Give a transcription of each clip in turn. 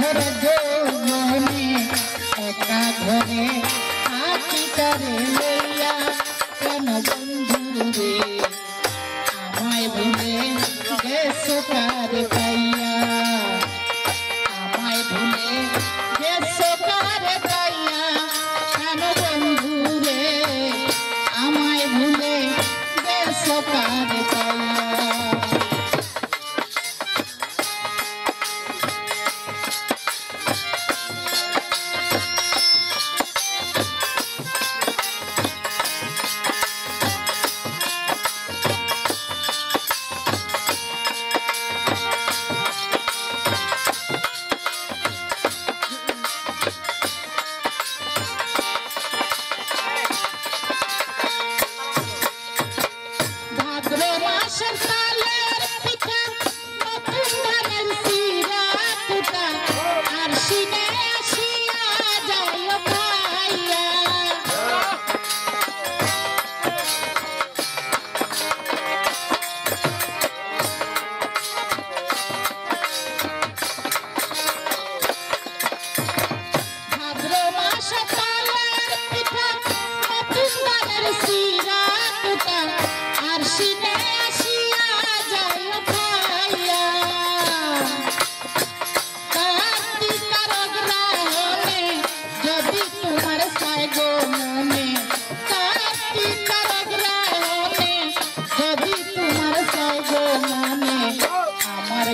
মোর যৌবনে একা ঘরে আছি তারে লইয়া কেন বন্ধু রে আমায় ভুলে গেছো কার পাইয়া আমায় ভুলে গেছো কার পাইয়া কেন বন্ধু রে আমায় ভুলে গেছো কার পাইয়া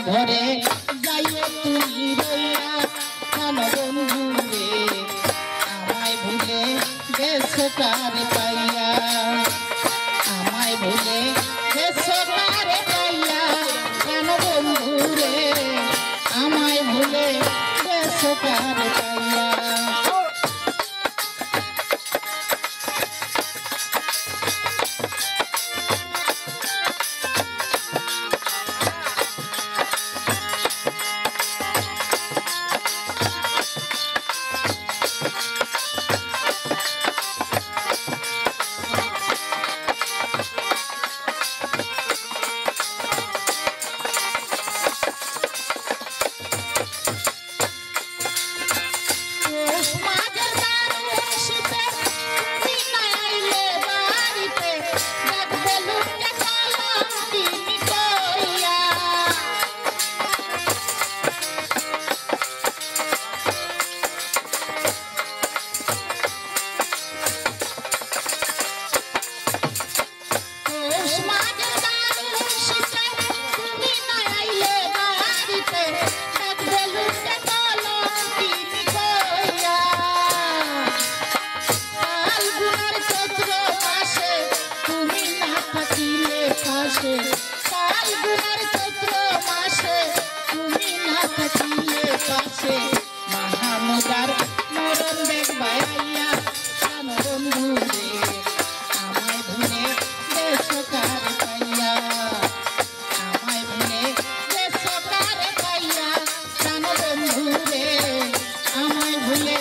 ঘরে যাইও তুমি রইয়া কেন বন্ধু রে আমায় ভুলে গেছো কার পাইয়া আমায় ভুলে গেছো কার পাইয়া কেন বন্ধু রে আমায় ভুলে গেছো কার পাইয়া ফাল্গুনের চৈত্র মাসে তুমি না থাকিলে পাশে মাহমুদার মরণ দেখবাই আইয়া কেন বন্ধু রে আমায় ভুলে গেছো কার পাইয়া আমায় ভুলে গেছো কার পাইয়া কেন বন্ধু রে আমায় ভুলে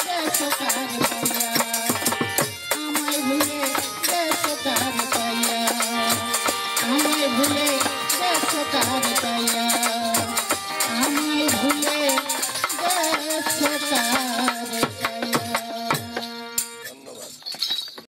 গেছো কার পাইয়া আমায় ভুলে গেছো কার পাইয়া আমায় ভুলে